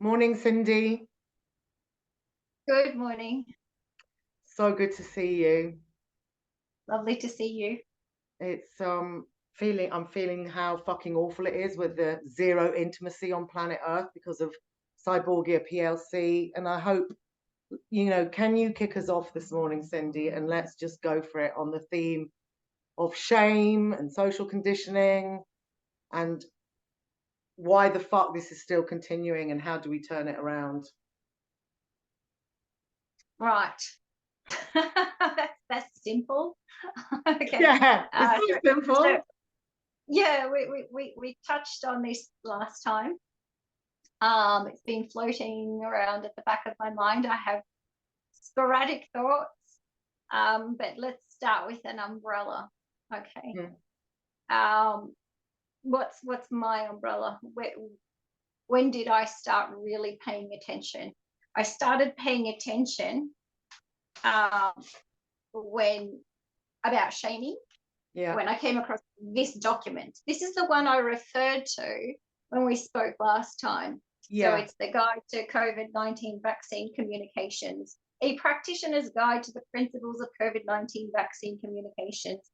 Morning, Cindy. Good morning. So good to see you. Lovely to see you. It's I'm feeling how fucking awful it is with the zero intimacy on planet Earth because of Cyborgia PLC. And I hope, can you kick us off this morning, Cindy, and let's just go for it on the theme of shame and social conditioning and why the fuck this is still continuing and how do we turn it around? Right. That's simple. Okay. Yeah, it's so simple. So, yeah, we touched on this last time. It's been floating around at the back of my mind. I have sporadic thoughts. But let's start with an umbrella. Okay. What's my umbrella? When did I start really paying attention? I started paying attention when about shaming. Yeah. When I came across this document. This is the one I referred to when we spoke last time. Yeah. So it's the Guide to COVID-19 Vaccine Communications, a practitioner's guide to the principles of COVID-19 vaccine communications.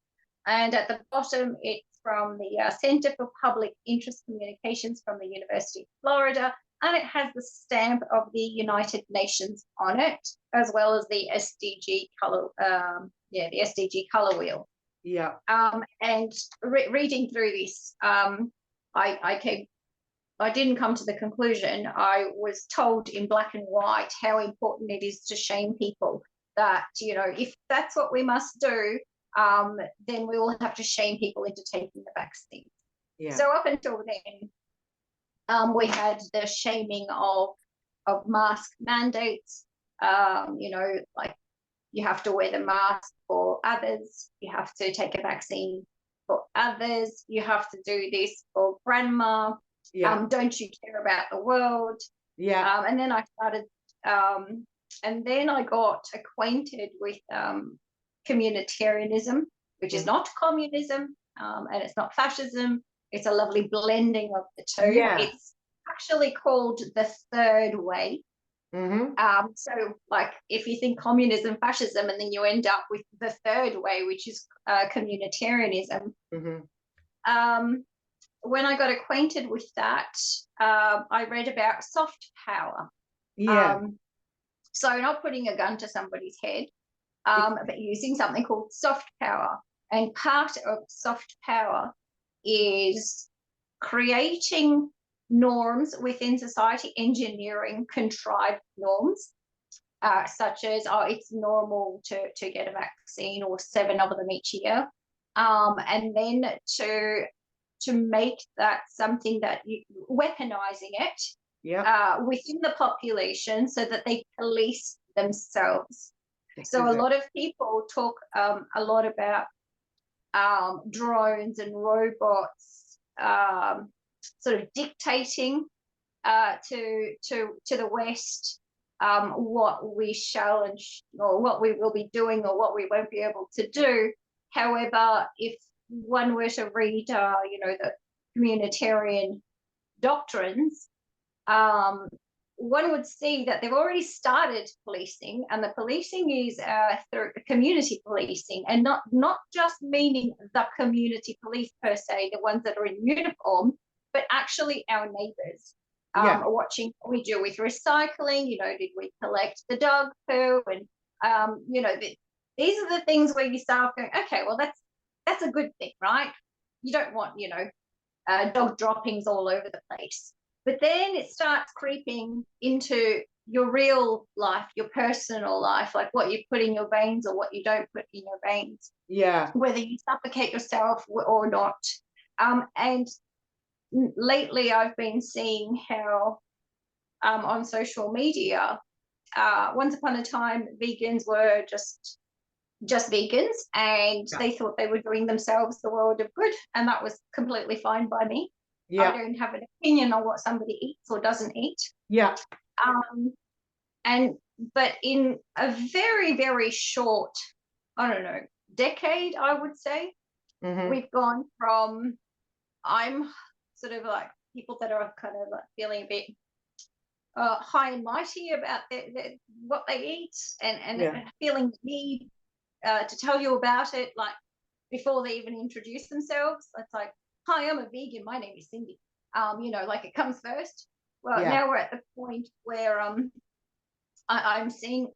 And at the bottom, it's from the Center for Public Interest Communications from the University of Florida, and it has the stamp of the United Nations on it, as well as the SDG color, the SDG color wheel. Yeah. And reading through this, I didn't come to the conclusion. I was told in black and white how important it is to shame people. That, if that's what we must do, then we will have to shame people into taking the vaccine. Yeah. So up until then, we had the shaming of mask mandates. Like you have to wear the mask for others. You have to take a vaccine for others. You have to do this for grandma. Yeah. Don't you care about the world? Yeah. And then I started, and then I got acquainted with communitarianism, which is not communism, and it's not fascism. It's a lovely blending of the two. Yeah. It's actually called the third way. So like if you think communism, fascism, and then you end up with the third way, which is communitarianism. When I got acquainted with that, I read about soft power. Yeah. So not putting a gun to somebody's head, but using something called soft power. And part of soft power is creating norms within society, engineering contrived norms, such as, it's normal to get a vaccine or 7 of them each year. And then to make that something that you weaponizing it, yeah, within the population so that they police themselves. So a lot of people talk a lot about drones and robots sort of dictating to the West what we shall or what we will be doing or what we won't be able to do. However, if one were to read, the communitarian doctrines, one would see that they've already started policing, and the policing is through community policing, and not just meaning the community police per se, the ones that are in uniform, but actually our neighbours. Yeah. Watching what we do with recycling, did we collect the dog poo? And, these are the things where you start going, okay, well, that's a good thing, right? You don't want, dog droppings all over the place. But then it starts creeping into your real life, your personal life, like what you put in your veins or what you don't put in your veins. Yeah. Whether you suffocate yourself or not. And lately I've been seeing how on social media, once upon a time, vegans were just vegans, and they thought they were doing themselves the world of good, and that was completely fine by me. Yeah. I don't have an opinion on what somebody eats or doesn't eat. Yeah. But in a very, very short, decade, I would say, we've gone from, I'm sort of like people that are kind of like feeling a bit high and mighty about what they eat, and Yeah. feeling the need to tell you about it, like before they even introduce themselves. It's like, hi, I'm a vegan. My name is Cindy. Like it comes first. Well, Yeah. now we're at the point where I'm seeing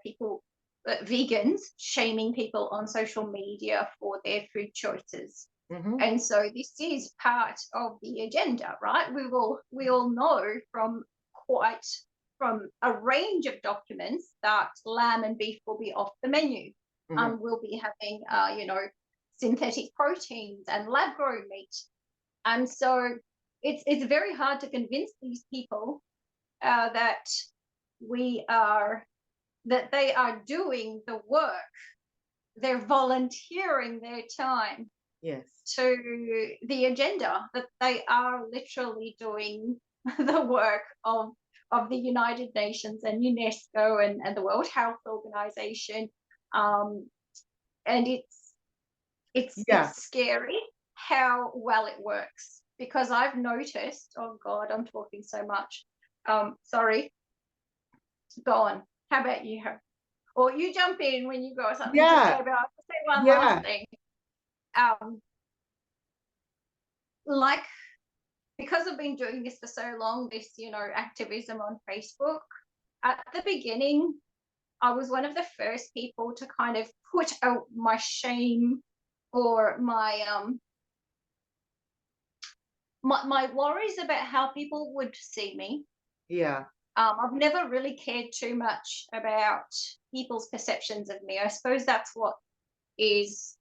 people, vegans, shaming people on social media for their food choices. Mm-hmm. And so this is part of the agenda, right? We all know from a range of documents that lamb and beef will be off the menu. Mm-hmm. We'll be having synthetic proteins and lab grown meat. And so it's very hard to convince these people that they are doing the work. They're volunteering their time Yes. to the agenda, that they are literally doing the work of the United Nations and UNESCO and the World Health Organization. And Yeah. it's scary how well it works, because I've noticed, oh God, I'm talking so much. Sorry, go on. How about you? Or you jump in when you got something to say about. I'll say one last thing. Like, because I've been doing this for so long, this activism on Facebook, at the beginning I was one of the first people to kind of put out my shame or my worries about how people would see me. Yeah. I've never really cared too much about people's perceptions of me. I suppose that's what is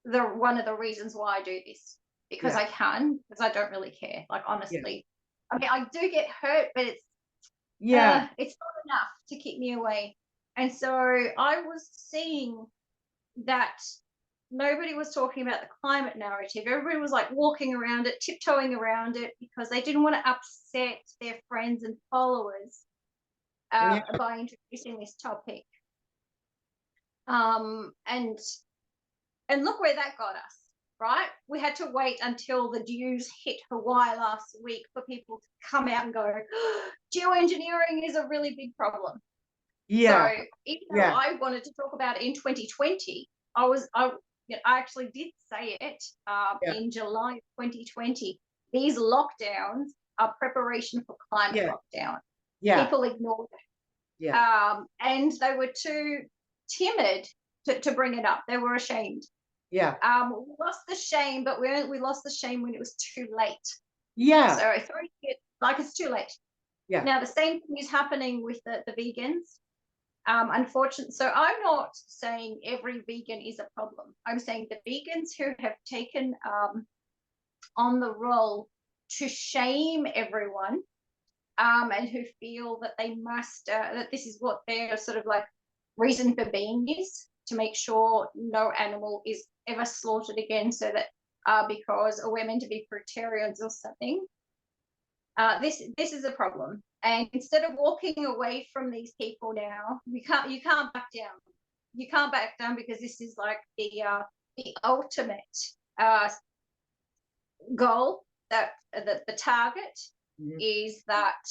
one of the reasons why I do this, because I can, because I don't really care. Like, honestly, I mean, I do get hurt, but it's not enough to keep me away. And so I was seeing that nobody was talking about the climate narrative. Everybody was like walking around it, tiptoeing around it, because they didn't want to upset their friends and followers by introducing this topic. And look where that got us, right? We had to wait until the dews hit Hawaii last week for people to come out and go, geoengineering is a really big problem. Yeah. So even though I wanted to talk about it in 2020, I actually did say it in July of 2020. These lockdowns are preparation for climate lockdown. People ignored it. And they were too timid to bring it up. They were ashamed. We lost the shame, but we lost the shame when it was too late. So I thought it's too late. Now the same thing is happening with the vegans. Unfortunately, so I'm not saying every vegan is a problem. I'm saying the vegans who have taken on the role to shame everyone, and who feel that they must, that this is what their sort of like reason for being is, to make sure no animal is ever slaughtered again, so that because we're meant to be fruitarians or something. This is a problem. And instead of walking away from these people now, you can't back down. You can't back down, because this is like the ultimate goal, that the target is that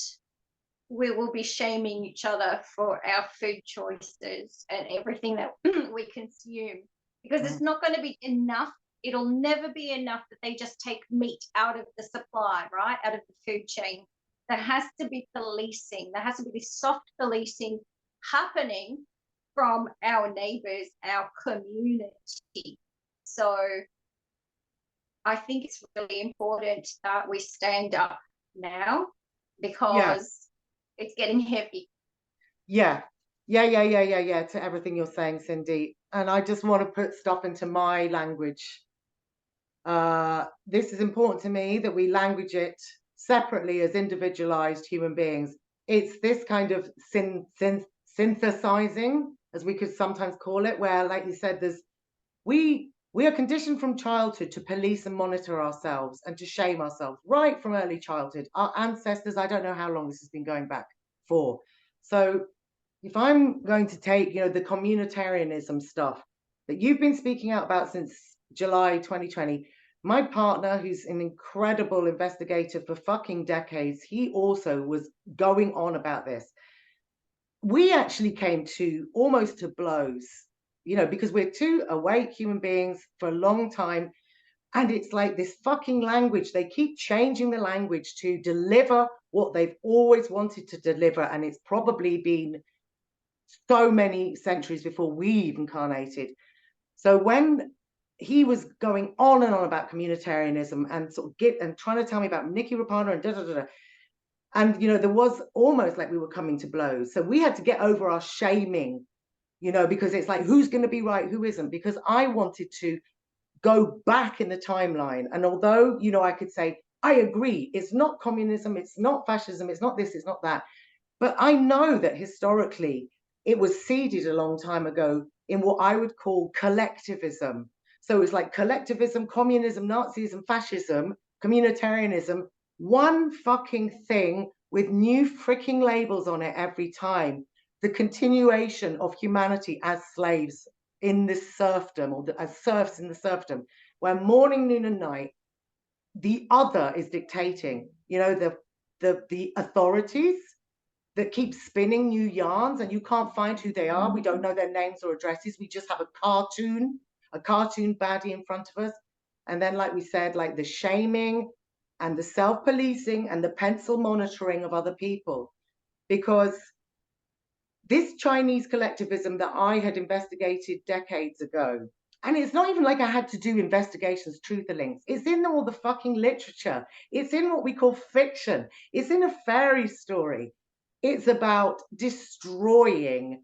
we will be shaming each other for our food choices and everything that we consume, because it's not going to be enough. It'll never be enough that they just take meat out of the supply, right? Out of the food chain. There has to be policing. There has to be this soft policing happening from our neighbors, our community. So I think it's really important that we stand up now, because it's getting heavy. To everything you're saying, Cindy. And I just want to put stuff into my language. This is important to me, that we language it separately as individualized human beings. It's this kind of synthesizing, as we could sometimes call it, where, like you said, we are conditioned from childhood to police and monitor ourselves and to shame ourselves right from early childhood. Our ancestors, I don't know how long this has been going back for. So if I'm going to take, the communitarianism stuff that you've been speaking out about since July 2020, My partner, who's an incredible investigator for fucking decades, he also was going on about this. We actually came to almost to blows, you know, because we're two awake human beings for a long time. And it's like this fucking language. They keep changing the language to deliver what they've always wanted to deliver. And it's probably been so many centuries before we even incarnated. So when he was going on and on about communitarianism and sort of trying to tell me about Nikki Rapana and da da da da, and you know, there was almost like we were coming to blows. So we had to get over our shaming, you know, because it's like, who's going to be right, who isn't? Because I wanted to go back in the timeline. And although, you know, I could say, I agree, it's not communism, it's not fascism, it's not this, it's not that. But I know that historically it was seeded a long time ago in what I would call collectivism. So it's like collectivism, communism, Nazism, fascism, communitarianism, one fucking thing with new freaking labels on it every time. The continuation of humanity as slaves in this serfdom, or as serfs in the serfdom, where morning, noon, and night, the other is dictating. You know, the authorities that keep spinning new yarns, and you can't find who they are. We don't know their names or addresses. We just have a cartoon baddie in front of us. And then, like we said, like the shaming and the self-policing and the pencil monitoring of other people. Because this Chinese collectivism that I had investigated decades ago, and it's not even like I had to do investigations, truth or links. It's in all the fucking literature. It's in what we call fiction. It's in a fairy story. It's about destroying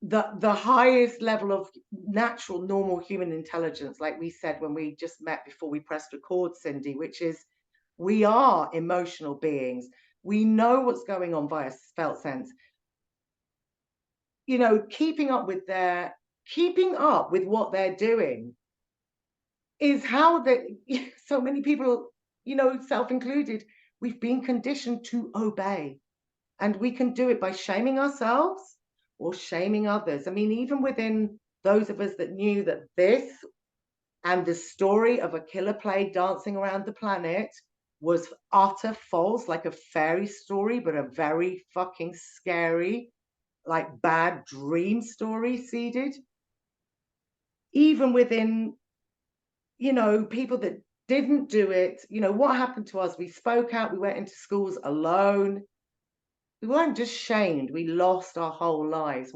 the highest level of natural, normal human intelligence, like we said when we just met before we pressed record, Cindy, which is we are emotional beings. We know what's going on via felt sense. You know, keeping up with what they're doing is how so many people, you know, self-included, we've been conditioned to obey. And we can do it by shaming ourselves or shaming others. I mean, even within those of us that knew that this and the story of a killer plague dancing around the planet was utter false, like a fairy story, but a very fucking scary, like bad dream story seeded. Even within, you know, people that didn't do it, you know, what happened to us? We spoke out, we went into schools alone. We weren't just shamed, we lost our whole lives,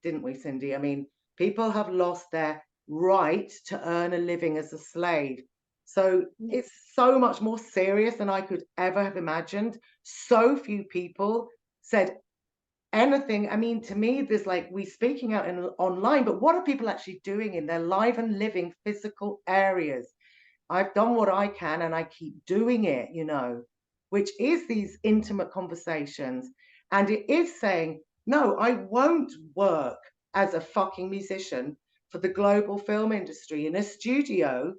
didn't we, Cindy? I mean, people have lost their right to earn a living as a slave. So it's so much more serious than I could ever have imagined. So few people said anything. I mean, to me, there's like we speaking out online, but what are people actually doing in their live and living physical areas? I've done what I can and I keep doing it, you know, which is these intimate conversations. And it is saying, no, I won't work as a fucking musician for the global film industry in a studio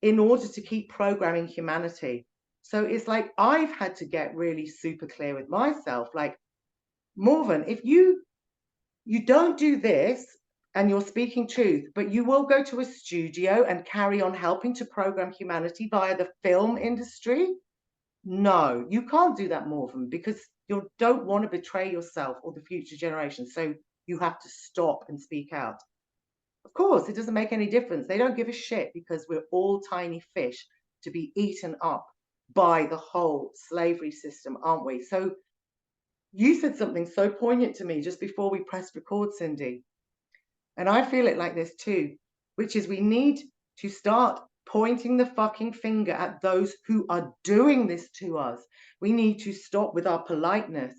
in order to keep programming humanity. So it's like I've had to get really super clear with myself, like, Morven, if you don't do this and you're speaking truth, but you will go to a studio and carry on helping to program humanity via the film industry, no, you can't do that, Morven, because you don't want to betray yourself or the future generations. So you have to stop and speak out. Of course, it doesn't make any difference. They don't give a shit because we're all tiny fish to be eaten up by the whole slavery system, aren't we? So you said something so poignant to me just before we pressed record, Cindy. And I feel it like this too, which is we need to start pointing the fucking finger at those who are doing this to us. We need to stop with our politeness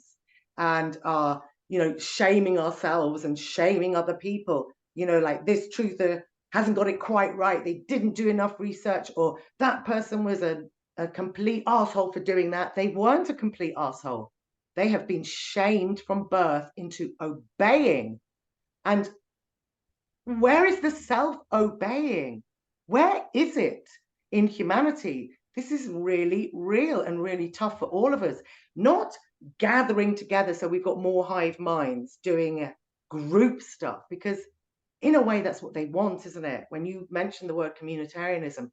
and our, you know, shaming ourselves and shaming other people. You know, like this truther hasn't got it quite right. They didn't do enough research, or that person was a complete asshole for doing that. They weren't a complete asshole. They have been shamed from birth into obeying. And where is the self-obeying? Where is it in humanity? This is really real and really tough for all of us. Not gathering together so we've got more hive minds doing group stuff, because in a way that's what they want, isn't it? When you mention the word communitarianism,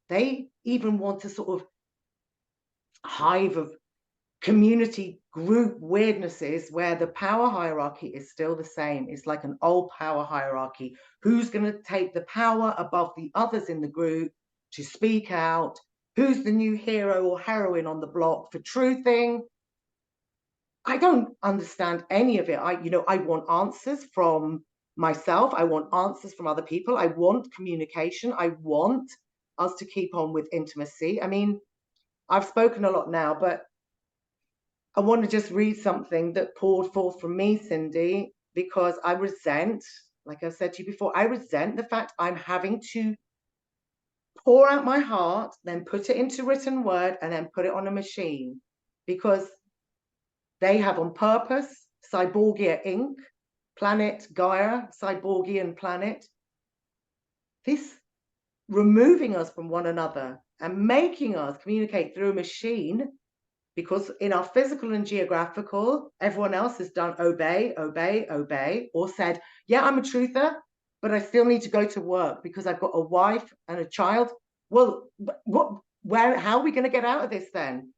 They even want to sort of hive of community group weirdnesses where the power hierarchy is still the same. It's like an old power hierarchy. Who's going to take the power above the others in the group to speak out? Who's the new hero or heroine on the block for truthing? I don't understand any of it. I want answers from myself. I want answers from other people. I want communication. I want us to keep on with intimacy. I mean, I've spoken a lot now, but I want to just read something that poured forth from me, Cindy, because I resent, like I said to you before, I resent the fact I'm having to pour out my heart, then put it into written word, and then put it on a machine, because they have on purpose Cyborgia Inc., Planet Gaia, Cyborgian Planet, this removing us from one another and making us communicate through a machine, because in our physical and geographical, everyone else has done obey, obey, obey, or said, yeah, I'm a truther, but I still need to go to work because I've got a wife and a child. Well, how are we going to get out of this then?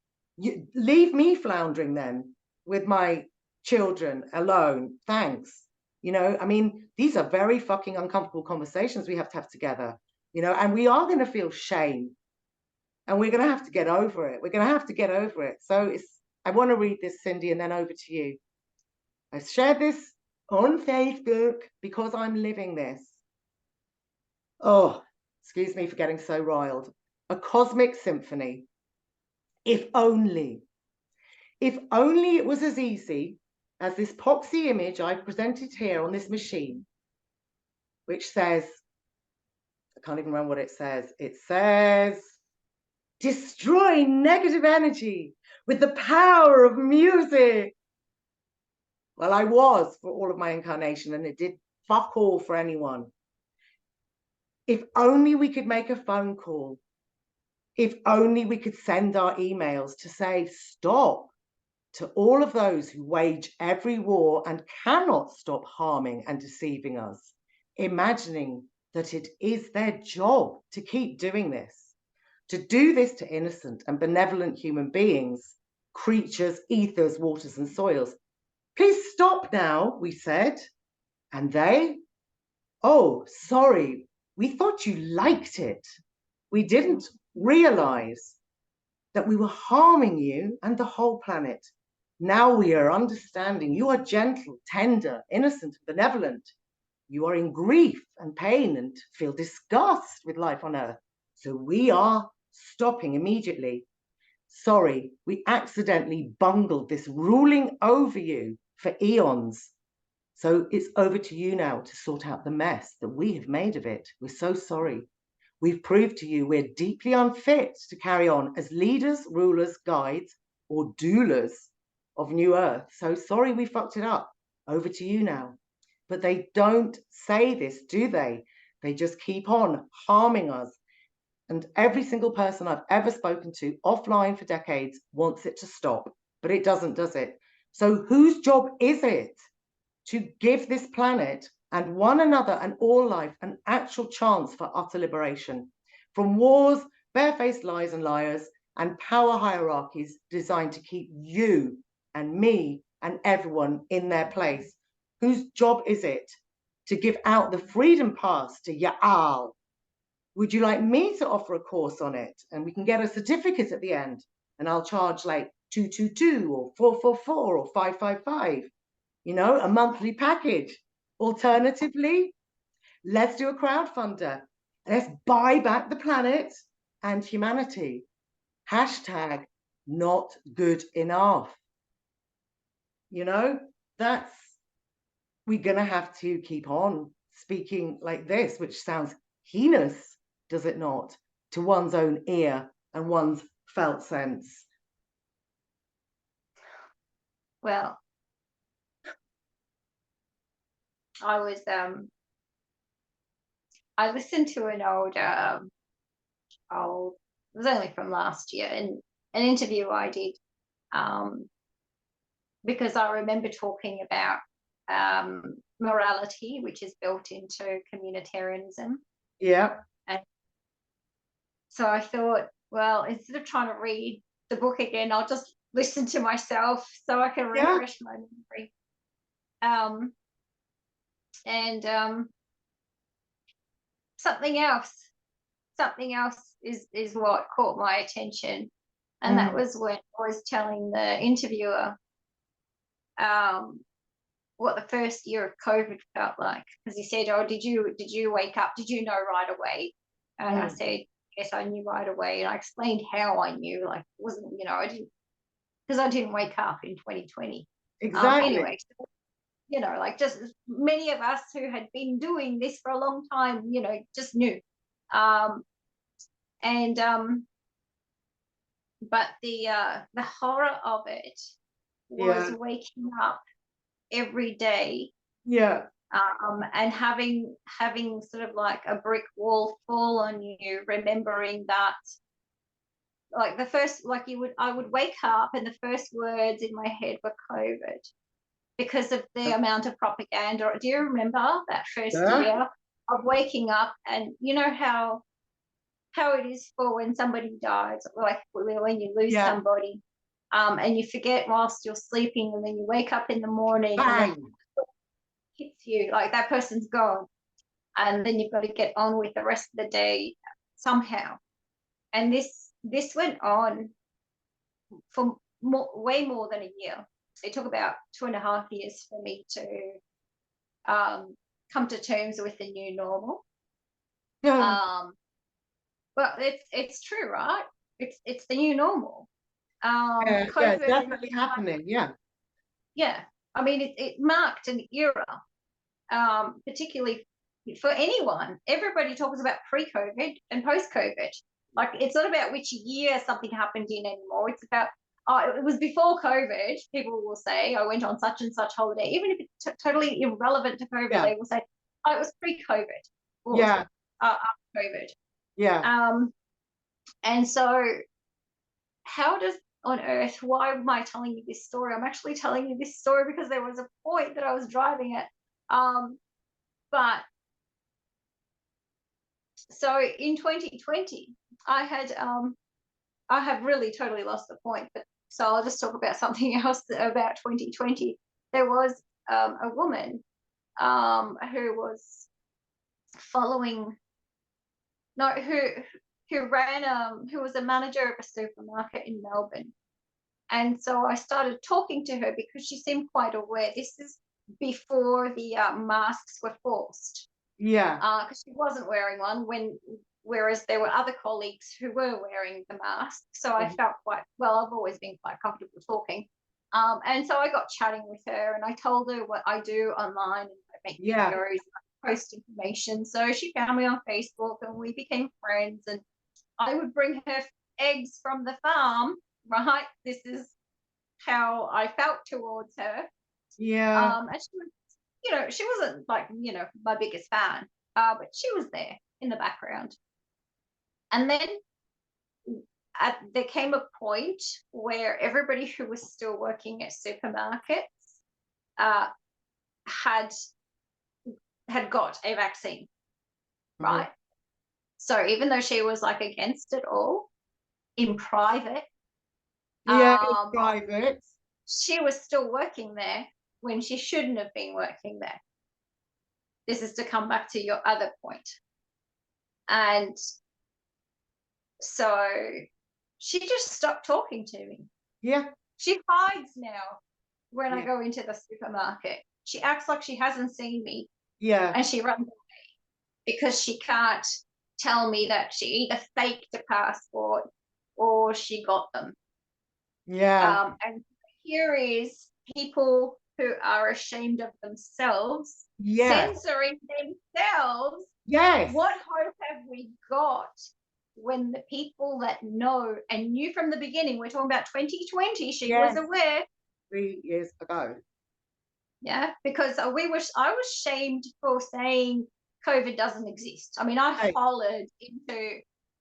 Leave me floundering then with my children alone. Thanks. I mean, these are very fucking uncomfortable conversations we have to have together, and we are going to feel shame. And we're going to have to get over it. We're going to have to get over it. So I want to read this, Cindy, and then over to you. I shared this on Facebook because I'm living this. Oh, excuse me for getting so riled. A cosmic symphony. If only it was as easy as this poxy image I've presented here on this machine, which says, I can't even remember what it says. It says, destroy negative energy with the power of music. Well, I was for all of my incarnation, and it did fuck all for anyone. If only we could make a phone call. If only we could send our emails to say stop to all of those who wage every war and cannot stop harming and deceiving us, imagining that it is their job to keep doing this, to do this to innocent and benevolent human beings, creatures, ethers, waters, and soils. Please stop now, we said. And they, oh, sorry, we thought you liked it. We didn't realize that we were harming you and the whole planet. Now we are understanding. You are gentle, tender, innocent, benevolent. You are in grief and pain and feel disgust with life on Earth. So we are stopping immediately. Sorry, we accidentally bungled this ruling over you for eons. So it's over to you now to sort out the mess that we have made of it. We're so sorry. We've proved to you we're deeply unfit to carry on as leaders, rulers, guides, or doulas of New Earth. So sorry we fucked it up. Over to you now. But they don't say this, do they? They just keep on harming us. And every single person I've ever spoken to offline for decades wants it to stop, but it doesn't, does it? So whose job is it to give this planet and one another and all life an actual chance for utter liberation from wars, barefaced lies and liars, and power hierarchies designed to keep you and me and everyone in their place? Whose job is it to give out the freedom pass to Ya'al? Would you like me to offer a course on it? And we can get a certificate at the end, and I'll charge like 222 or 444 or 555, a monthly package. Alternatively, let's do a crowdfunder. Let's buy back the planet and humanity. Hashtag not good enough. That's, we're going to have to keep on speaking like this, which sounds heinous, does it not, to one's own ear and one's felt sense? Well, I listened to an old, it was only from last year, in an interview I did, because I remember talking about morality, which is built into communitarianism. Yeah. And So I thought, well, instead of trying to read the book again, I'll just listen to myself so I can refresh my memory. And something else is what caught my attention, and that was when I was telling the interviewer what the first year of COVID felt like, because he said, "Oh, did you wake up? Did you know right away?" And I said, "Yes, I knew right away." And I explained how I knew. Like, it wasn't, I didn't, because I didn't wake up in 2020. Exactly. Anyway, like, just many of us who had been doing this for a long time, just knew. But the horror of it was waking up every day, and having sort of like a brick wall fall on you, remembering that, like, I would wake up and the first words in my head were COVID, because of the amount of propaganda. Do you remember that first year of waking up, and you know how it is for when somebody dies, like when you lose somebody, and you forget whilst you're sleeping, and then you wake up in the morning and it hits you like that person's gone, and then you've got to get on with the rest of the day somehow. And this went on for way more than a year. It took about 2.5 years for me to come to terms with the new normal. But it's true, right? It's the new normal. COVID, definitely happening. Yeah. I mean, it marked an era, particularly for anyone. Everybody talks about pre-COVID and post-COVID. Like, it's not about which year something happened in anymore. It's about, it was before COVID. People will say, I went on such and such holiday. Even if it's totally irrelevant to COVID, they will say, oh, it was pre-COVID. After COVID. And so how on earth, why am I telling you this story? I'm actually telling you this story because there was a point that I was driving at. But so in 2020, I have really totally lost the point, but so I'll just talk about something else about 2020. There was a woman who was following, no, who was a manager of a supermarket in Melbourne. And so I started talking to her because she seemed quite aware. This is before the masks were forced. Because she wasn't wearing one, whereas there were other colleagues who were wearing the mask. So I felt quite, well, I've always been quite comfortable talking. And so I got chatting with her, and I told her what I do online, and I make videos, post information. So she found me on Facebook, and we became friends, and I would bring her eggs from the farm, right? This is how I felt towards her. And she was, she wasn't like, my biggest fan, but she was there in the background. And then there came a point where everybody who was still working at supermarkets had got a vaccine, right? So even though she was like against it all in private, she was still working there when she shouldn't have been working there. This is to come back to your other point. And so she just stopped talking to me. She hides now when I go into the supermarket. She acts like she hasn't seen me. And she runs away because she can't tell me that she either faked a passport or she got them. And here is people who are ashamed of themselves, censoring themselves. What hope have we got when the people that know and knew from the beginning, we're talking about 2020, she was aware. 3 years ago. Because I was shamed for saying COVID doesn't exist. I mean, I hollered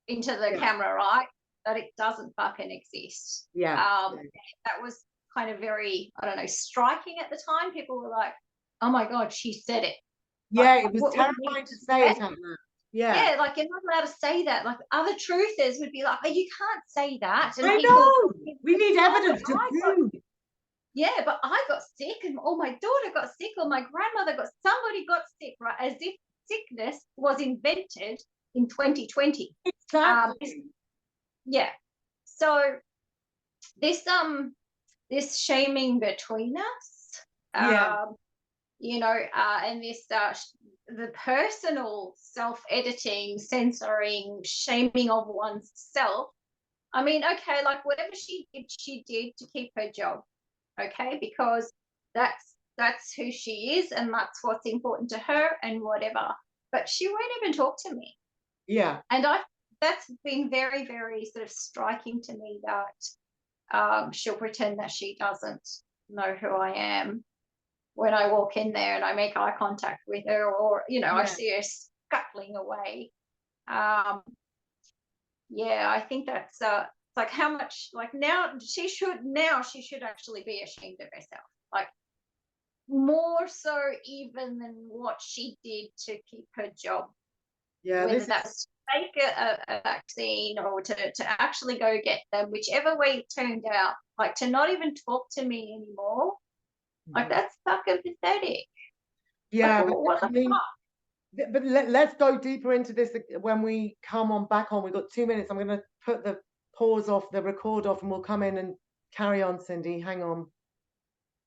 into the camera, right, that it doesn't fucking exist. That was kind of very, I don't know, striking at the time. People were like, oh my God, she said it. It was terrifying to say it out loud. Yeah. Yeah, like you're not allowed to say that. Like other truthers would be like, oh, you can't say that. And I people, know. We need oh, but evidence to I got, prove. yeah, but I got sick, and oh, my daughter got sick, or my grandmother got, somebody got sick, right? As if sickness was invented in 2020. Exactly. Yeah. So this this shaming between us, Yeah. you know, and this the personal self-editing, censoring, shaming of oneself. I mean, okay, like whatever she did to keep her job, okay, because that's who she is, and that's what's important to her, and whatever. But she won't even talk to me, Yeah. and that's been very, very sort of striking to me that she'll pretend that she doesn't know who I am when I walk in there and I make eye contact with her, or you know, I Yeah. see her scuttling away. Um, yeah, I think that's like how much, like now she should actually be ashamed of herself, like more so even than what she did to keep her job, Yeah. whether This that's is, take a vaccine or to actually go get them, whichever way it turned out, like to not even talk to me anymore, like that's fucking pathetic. Like yeah, but what I the mean, fuck? let's go deeper into this when we come on back on. We've got 2 minutes. I'm going to put the pause off, the record off, and we'll come in and carry on, Cindy. Hang on.